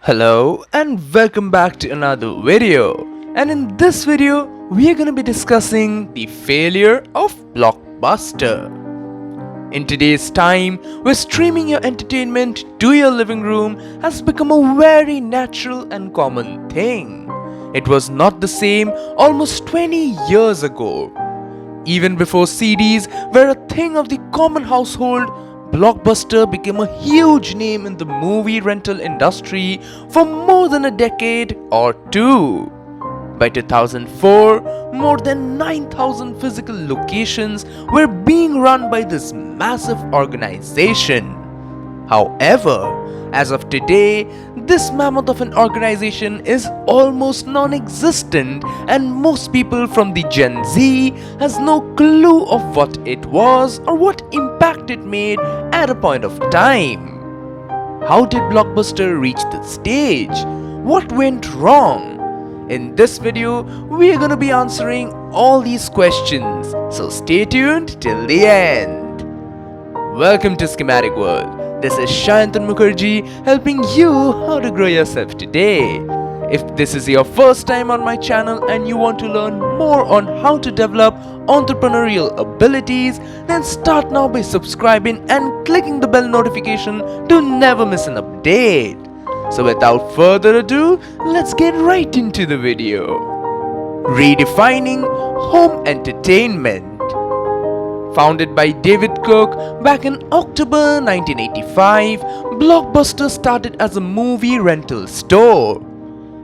Hello and welcome back to another video. And in this video, we are going to be discussing the failure of Blockbuster. In today's time, where streaming your entertainment to your living room has become a very natural and common thing. It was not the same almost 20 years ago. Even before CDs were a thing of the common household, Blockbuster became a huge name in the movie rental industry for more than a decade or two. By 2004, more than 9,000 physical locations were being run by this massive organization. However, as of today, this mammoth of an organization is almost non-existent, and most people from the Gen Z has no clue of what it was or what impact it made at a point of time. How did Blockbuster reach this stage? What went wrong? In this video, we are going to be answering all these questions, so stay tuned till the end. Welcome to Schematic World. This is Shayantan Mukherjee helping you how to grow yourself today. If this is your first time on my channel and you want to learn more on how to develop entrepreneurial abilities, then start now by subscribing and clicking the bell notification to never miss an update. So without further ado, let's get right into the video. Redefining home entertainment. Founded by David Cook back in October 1985, Blockbuster started as a movie rental store.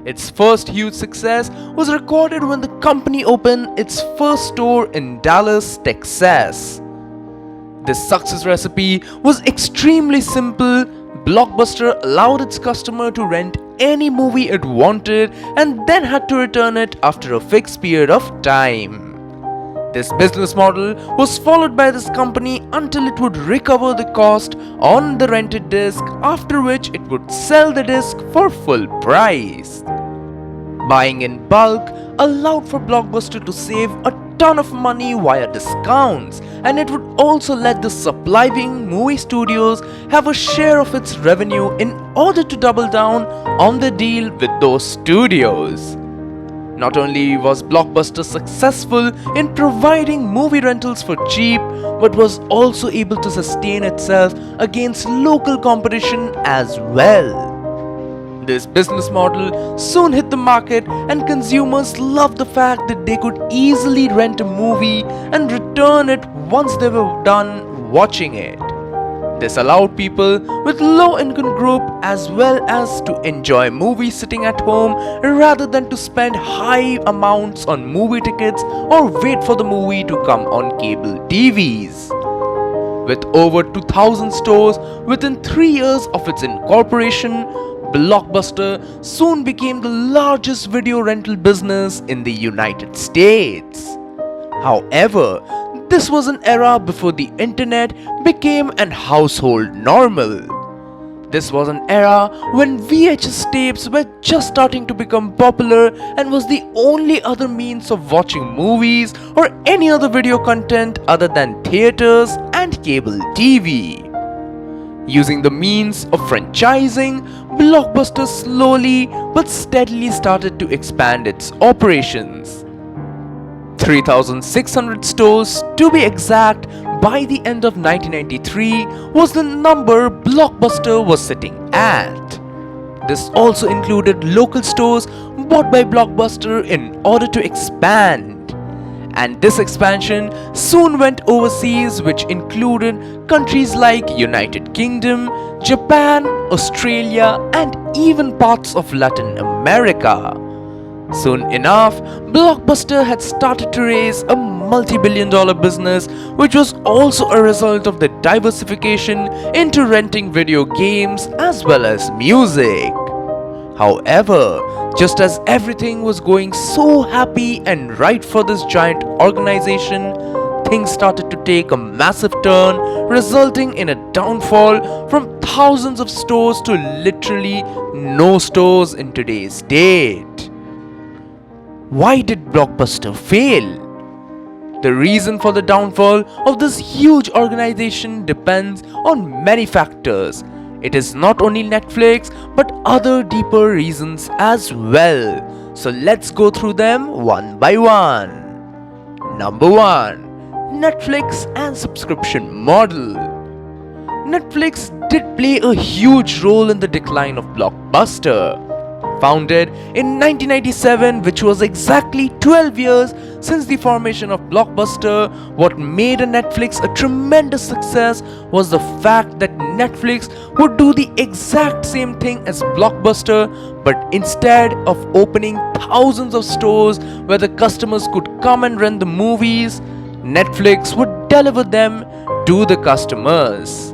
Its first huge success was recorded when the company opened its first store in Dallas, Texas. This success recipe was extremely simple. Blockbuster allowed its customer to rent any movie it wanted and then had to return it after a fixed period of time. This business model was followed by this company until it would recover the cost on the rented disc, after which it would sell the disc for full price. Buying in bulk allowed for Blockbuster to save a ton of money via discounts, and it would also let the supplying movie studios have a share of its revenue in order to double down on the deal with those studios. Not only was Blockbuster successful in providing movie rentals for cheap, but was also able to sustain itself against local competition as well. This business model soon hit the market, and consumers loved the fact that they could easily rent a movie and return it once they were done watching it. This allowed people with low income group as well as to enjoy movies sitting at home rather than to spend high amounts on movie tickets or wait for the movie to come on cable TVs. With over 2,000 stores within 3 years of its incorporation, Blockbuster soon became the largest video rental business in the United States. However, this was an era before the internet became an household normal. This was an era when VHS tapes were just starting to become popular and was the only other means of watching movies or any other video content other than theaters and cable TV. Using the means of franchising, Blockbuster slowly but steadily started to expand its operations. 3,600 stores to be exact by the end of 1993 was the number Blockbuster was sitting at. This also included local stores bought by Blockbuster in order to expand. And this expansion soon went overseas, which included countries like United Kingdom, Japan, Australia, and even parts of Latin America. Soon enough, Blockbuster had started to raise a multi-billion-dollar business, which was also a result of the diversification into renting video games as well as music. However, just as everything was going so happy and right for this giant organization, things started to take a massive turn, resulting in a downfall from thousands of stores to literally no stores in today's date. Why did Blockbuster fail? The reason for the downfall of this huge organization depends on many factors, it is not only Netflix but other deeper reasons as well. So let's go through them one by one. Number 1. Netflix and subscription model. Netflix did play a huge role in the decline of Blockbuster. Founded in 1997, which was exactly 12 years since the formation of Blockbuster, what made a Netflix a tremendous success was the fact that Netflix would do the exact same thing as Blockbuster, but instead of opening thousands of stores where the customers could come and rent the movies, Netflix would deliver them to the customers.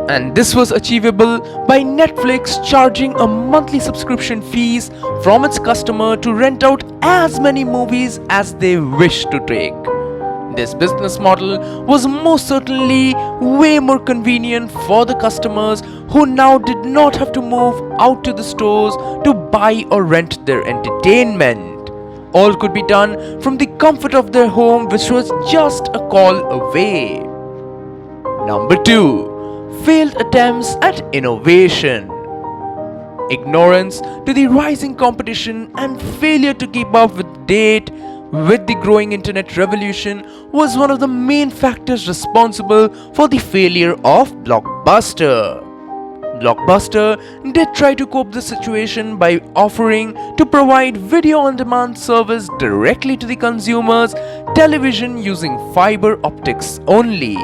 And this was achievable by Netflix charging a monthly subscription fees from its customer to rent out as many movies as they wish to take. This business model was most certainly way more convenient for the customers who now did not have to move out to the stores to buy or rent their entertainment. All could be done from the comfort of their home, which was just a call away. Number 2. Failed attempts at innovation. Ignorance to the rising competition and failure to keep up with date with the growing internet revolution was one of the main factors responsible for the failure of Blockbuster. Blockbuster did try to cope the situation by offering to provide video on demand service directly to the consumers' television using fiber optics only.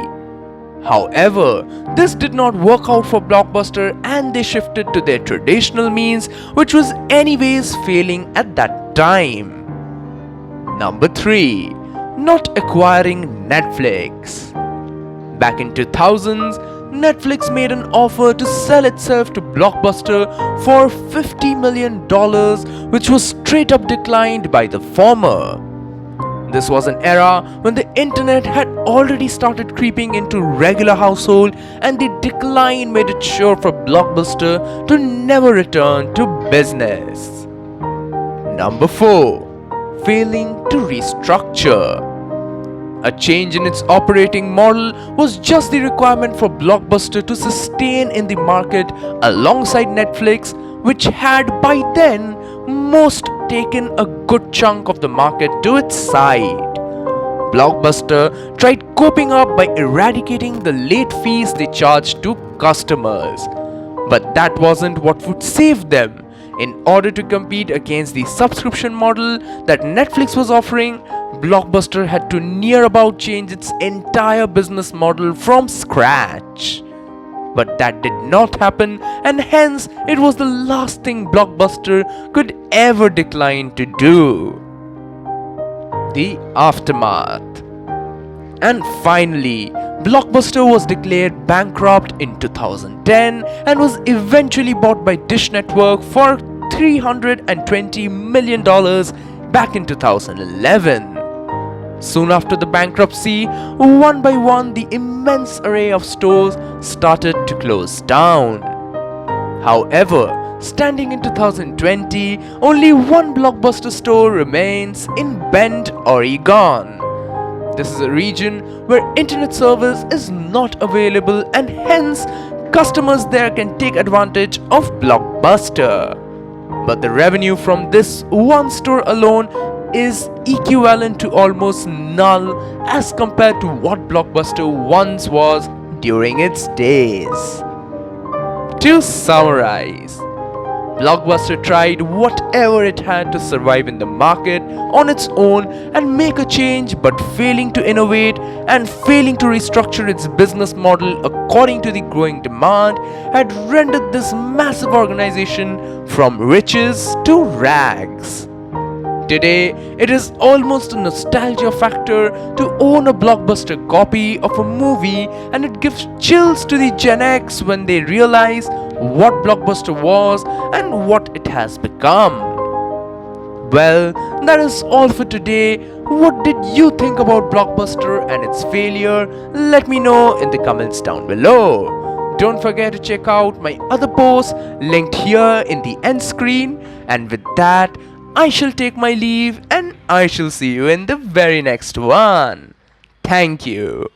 However, this did not work out for Blockbuster and they shifted to their traditional means, which was anyways failing at that time. Number 3. Not acquiring Netflix. Back in 2000s, Netflix made an offer to sell itself to Blockbuster for $50 million, which was straight up declined by the former. This was an era when the internet had already started creeping into regular household, and the decline made it sure for Blockbuster to never return to business. Number 4. Failing to restructure. A change in its operating model was just the requirement for Blockbuster to sustain in the market alongside Netflix, which had by then most taken a good chunk of the market to its side. Blockbuster tried coping up by eradicating the late fees they charged to customers. But that wasn't what would save them. In order to compete against the subscription model that Netflix was offering, Blockbuster had to near about change its entire business model from scratch. But that did not happen, and hence it was the last thing Blockbuster could ever decline to do. The aftermath. And finally, Blockbuster was declared bankrupt in 2010 and was eventually bought by Dish Network for $320 million back in 2011. Soon after the bankruptcy, one by one the immense array of stores started to close down. However, standing in 2020, only one Blockbuster store remains in Bend, Oregon. This is a region where internet service is not available, and hence customers there can take advantage of Blockbuster. But the revenue from this one store alone is equivalent to almost null as compared to what Blockbuster once was during its days. To summarize, Blockbuster tried whatever it had to survive in the market on its own and make a change, but failing to innovate and failing to restructure its business model according to the growing demand had rendered this massive organization from riches to rags. Today, it is almost a nostalgia factor to own a Blockbuster copy of a movie, and it gives chills to the Gen X when they realize what Blockbuster was and what it has become. Well, that is all for today. What did you think about Blockbuster and its failure? Let me know in the comments down below. Don't forget to check out my other posts linked here in the end screen. And with that, I shall take my leave and I shall see you in the very next one. Thank you.